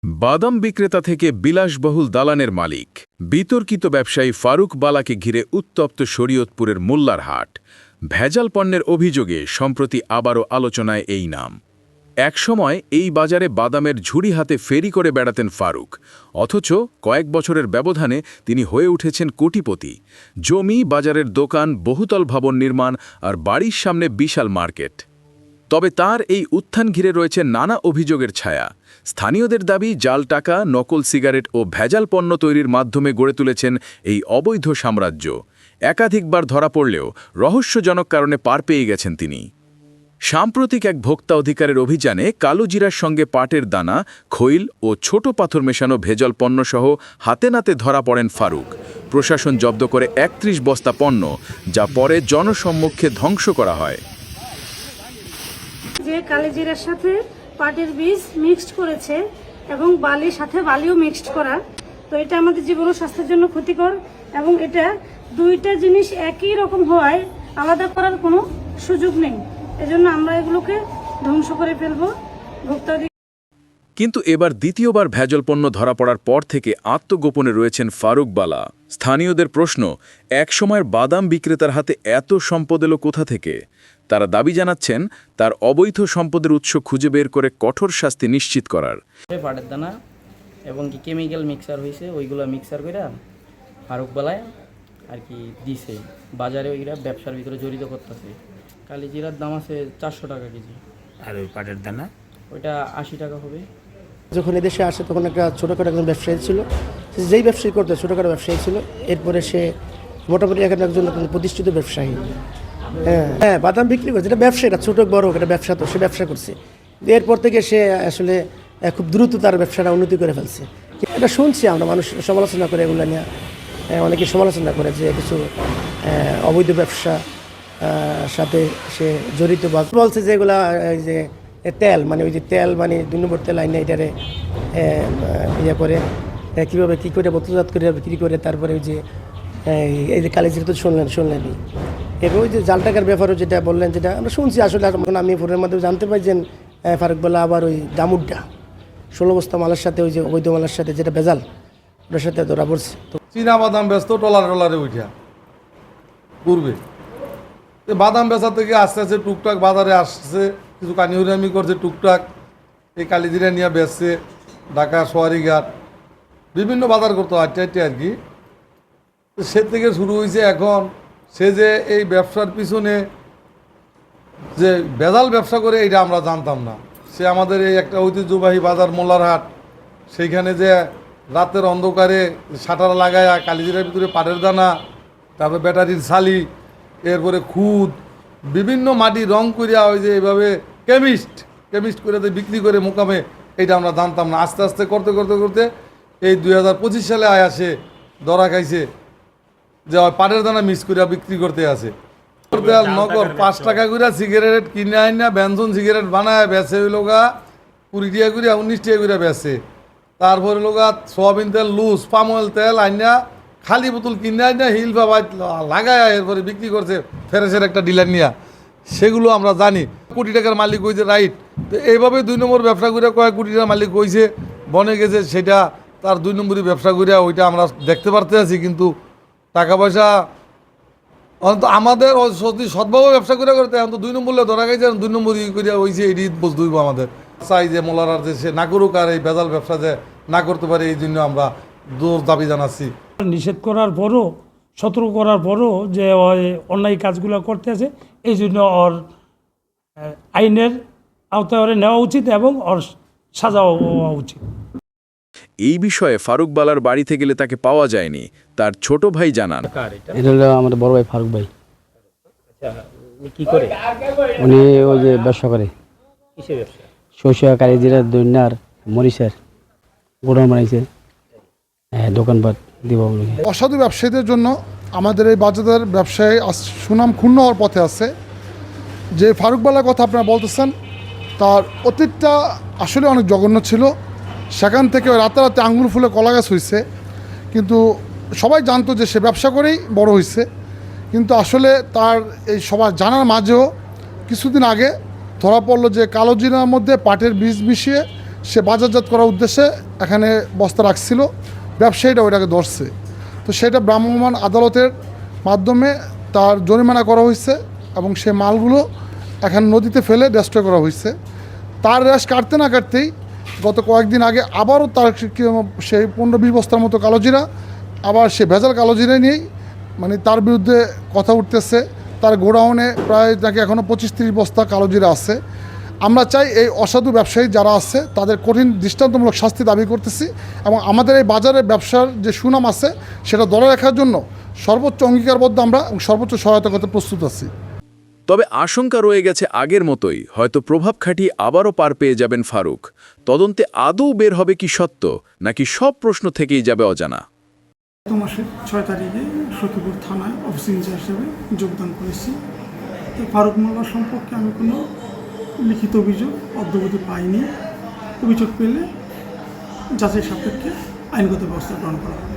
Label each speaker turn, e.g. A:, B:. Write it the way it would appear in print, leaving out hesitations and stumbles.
A: বাদাম বিক্রেতা থেকে বিলাসবহুল দালানের মালিক বিতর্কিত ব্যবসায়ী ফারুক বালাকে ঘিরে উত্তপ্ত শরীয়তপুরের মোল্লার হাট। ভেজাল পণ্যের অভিযোগে সম্প্রতি আবারও আলোচনায় এই নাম। একসময় এই বাজারে বাদামের ঝুড়ি হাতে ফেরি করে বেড়াতেন ফারুক, অথচ কয়েক বছরের ব্যবধানে তিনি হয়ে উঠেছেন কোটিপতি। জমি, বাজারের দোকান, বহুতল ভবন নির্মাণ আর বাড়ির সামনে বিশাল মার্কেট। তবে তার এই উত্থান ঘিরে রয়েছে নানা অভিযোগের ছায়া। স্থানীয়দের দাবি, জাল টাকা, নকল সিগারেট ও ভেজাল পণ্য তৈরির মাধ্যমে গড়ে তুলেছেন এই অবৈধ সাম্রাজ্য। একাধিকবার ধরা পড়লেও রহস্যজনক কারণে পার পেয়ে গেছেন তিনি। সাম্প্রতিক এক ভোক্তা অধিকারের অভিযানে কালো জিরার সঙ্গে পাটের দানা, খৈল ও ছোট পাথর মেশানো ভেজাল পণ্যসহ হাতে নাতে ধরা পড়েন ফারুক। প্রশাসন জব্দ করে ৩১ বস্তা পণ্য, যা পরে জনসম্মুখে ধ্বংস করা হয়।
B: যে কালিজিরার সাথে পাটের বীজ মিক্সড করেছে এবং বালির সাথে বালিও মিক্সড করা, তো এটা আমাদের জীবন ও স্বাস্থ্যের জন্য ক্ষতিকর এবং এটা দুইটা জিনিস একই রকম হওয়ায় আলাদা করার কোনো সুযোগ নেই। এজন্য আমরা এগুলোকে ধ্বংস করে ফেলবো। ভোক্তা
A: কিন্তু এবার দ্বিতীয়বার ভেজাল পণ্য ধরা পড়ার পর থেকে আত্মগোপনে রয়েছেন ফারুক বালা। স্থানীয়দের প্রশ্ন, একসময়ের বাদাম বিক্রেতার হাতে এত সম্পদ এলো কোথা থেকে? তারা দাবি জানাচ্ছেন তার অবৈধ সম্পদের উৎস খুঁজে বের করে কঠোর শাস্তি নিশ্চিত করার।
C: পাটের দানা এবং কি কেমিক্যাল মিক্সার হয়েছে, ওইগুলো মিক্সার করে ফারুক বালায় আর কি দিছে বাজারে, ওইগুলা ব্যবসার ভিতরে জড়িত করতেছে। কালিজিরার দাম আছে 400 টাকা কেজি,
D: আর ওই পাটের দানা
C: ওইটা 80 টাকা হবে।
E: যখন এদেশে আসে তখন একটা ছোটোখাটো একজন ব্যবসায়ী ছিল, যেই ব্যবসায়ী করতে ছোটোখাটো ব্যবসায়ী ছিল। এরপরে সে মোটামুটি এখন একজন প্রতিষ্ঠিত ব্যবসায়ী। হ্যাঁ, বাদাম বিক্রি করছে, এটা ব্যবসা, এটা ছোটো বড় এটা ব্যবসা, তো সে ব্যবসা করছে। এরপর থেকে সে আসলে খুব দ্রুত তার ব্যবসাটা উন্নতি করে ফেলছে। এটা শুনছি আমরা, মানুষ সমালোচনা করে এগুলো নিয়ে, অনেকে সমালোচনা করে যে কিছু অবৈধ ব্যবসা সাথে সে জড়িত। বা বলছে যে এগুলা যে তেল, মানে ওই যে তেল, মানে 2 নম্বর তেল আইনে এটারে ইয়ে করে কীভাবে কী করে বোতলজাত করে বিক্রি করে। তারপরে ওই যে এই যে কালিজিরা তো শুনলেনই। এবং ওই যে জাল টাকার ব্যাপারও যেটা বললেন, যেটা আমরা শুনছি আসলে। আমি ফোনের মাধ্যমে জানতে পাই যে ফারুক বলা আবার ওই দামুড্ডা 16 বস্তা মালের সাথে, ওই যে অবৈধ মালের সাথে যেটা ভেজাল, ওটার সাথে ধরা পড়ছে। তো
F: চীনা বাদাম ব্যস্ত টলারে উঠা পূর্বে বাদাম বেচা থেকে আস্তে আস্তে টুকটাক বাজারে আসছে, কিছু কানিউরামি করছে টুকটাক। এই কালিজিরা নিয়ে বেচছে ঢাকা, সোয়ারিঘাট, বিভিন্ন বাজার করতো আটটা আর কি। সে থেকে শুরু হয়েছে এখন সে যে এই ব্যবসার পিছনে যে ভেজাল ব্যবসা করে, এইটা আমরা জানতাম না। সে আমাদের এই একটা ঐতিহ্যবাহী বাজার মোল্লার হাট, সেইখানে যে রাতের অন্ধকারে শাটার লাগায়া কালিজিরার ভিতরে পাটের দানা, তারপরে ব্যাটারির ছালি, এরপরে খুদ, বিভিন্ন মাটি রং করিয়া ওই যে এইভাবে কেমিস্ট করে বিক্রি করে মোকামে, এইটা আমরা জানতাম না। আস্তে আস্তে করতে করতে করতে এই 2025 সালে আসে ধরা খাইছে যে পাটের দানা মিক্স করিয়া বিক্রি করতে আছে। নগর 5 টাকা করে সিগারেট কিনে আইনা ব্যঞ্জন সিগারেট বানায় বেচে, ওই লোকা 20 টাকা করে 19 টাকা করে বেচে। তারপরে লোকা সোয়াবিন তেল, লুজ পাম অয়েল তেল আইনা খালি বোতল কিনে আইনা হিল বা লাগায় এরপরে বিক্রি করছে ফেরেসের একটা ডিলার নিয়ে। সেগুলো আমরা জানি। কোটি টাকার মালিক হয়েছে, রাইট। তো এইভাবে 2 নম্বর ব্যবসা করে কয়েক কোটি টাকার মালিক হয়েছে, বনে গেছে, সেটা তার 2 নম্বরই ব্যবসা করে, ওইটা আমরা দেখতে পারতে আছি। কিন্তু টাকা পয়সা অন্ত আমাদের সদ্ভাবে ব্যবসা করে করতে এখন তো 2 নম্বরে ধরা গেছে, 2 নম্বরই করে হয়েছে। এটি বুঝতে হইব আমাদের। চাই যে মোলার যে সে না করুক, আর এই ভেজাল ব্যবসা যে না করতে পারে, এই জন্য আমরা জোর দাবি জানাচ্ছি।
G: নিষেধ করার পরও, সতর্ক করার পরও যে অন্যায় কাজগুলো করতে আছে, এই জন্য ওর আইনের আওতায় ওরে নেওয়া উচিত এবং ওর সাজাও হওয়া উচিত।
A: এই বিষয়ে ফারুক বালার বাড়িতে গেলে তাকে পাওয়া যায়নি। তার ছোট ভাই জানান,
H: এটা হলো আমাদের বড় ভাই ফারুক ভাই।
C: কি করে?
H: উনি ওই যে ব্যবসা করে,
C: কিসের ব্যবসা?
H: সরিষা, কালিজিরা, দৈন্যার, মরিচের গোডাউন বানাইছে, দোকানপাট দিব।
I: অসাধু ব্যবসায়ীদের জন্য আমাদের এই বাজারের ব্যবসায় সুনাম ক্ষুণ্ণ হওয়ার পথে আছে। যে ফারুক বালার কথা আপনারা বলতেছেন, তার অতীতটা আসলে অনেক জঘন্য ছিল। সেখান থেকে রাতারাতি আঙুল ফুলে কলা গাছ হয়েছে, কিন্তু সবাই জানতো যে সে ব্যবসা করেই বড় হয়েছে। কিন্তু আসলে তার এই সবার জানার মাঝেও কিছুদিন আগে ধরা পড়লো যে কালো জিরার মধ্যে পাটের বীজ মিশিয়ে সে বাজারজাত করার উদ্দেশ্যে এখানে বস্তা রাখছিল, ব্যবসায়ীরা ওইটাকে ধরছে। তো সেটা ভ্রাম্যমাণ আদালতের মাধ্যমে তার জরিমানা করা হয়েছে এবং সে মালগুলো এখানে নদীতে ফেলে ডেস্ট্রয় করা হয়েছে। তার রেশ কাটতে না কাটতেই গত কয়েকদিন আগে আবারও তার সেই 15-20 বস্তার মতো কালোজিরা, আবার সে ভেজাল কালোজিরা নিয়েই মানে তার বিরুদ্ধে কথা উঠতেছে। তার গোডাউনে প্রায় নাকি এখনও 25-30 বস্তা কালোজিরা আছে। আমরা চাই এই অসাধু ব্যবসায়ী যারা আছে তাদের কঠিন দৃষ্টান্তমূলক শাস্তি দাবি করতেছি এবং আমাদের এই বাজারে ব্যবসার যে সুনাম আছে সেটা ধরে রাখার জন্য সর্বোচ্চ অঙ্গীকারবদ্ধ আমরা এবং সর্বোচ্চ সহায়তা করতে প্রস্তুত আছি।
A: তবে আশঙ্কা রয়ে গেছে আগের মতোই, হয়তো প্রভাব খাটিয়ে আবারও পার পেয়ে যাবেন ফারুক। তদন্তে আদৌ বের হবে কি সত্য, নাকি সব প্রশ্ন থেকেই যাবে অজানা।
D: গত মাসের 6 তারিখে সখীপুর থানায় অফিস ইনচার্জ হিসেবে যোগদান করেছি। তো ফারুক মোল্লা সম্পর্কে আমি কোনো লিখিত অভিযোগ অদ্যাবধি পাইনি। অভিযোগ পেলে যাচাই সাপেক্ষে আইনগত ব্যবস্থা গ্রহণ করা হবে।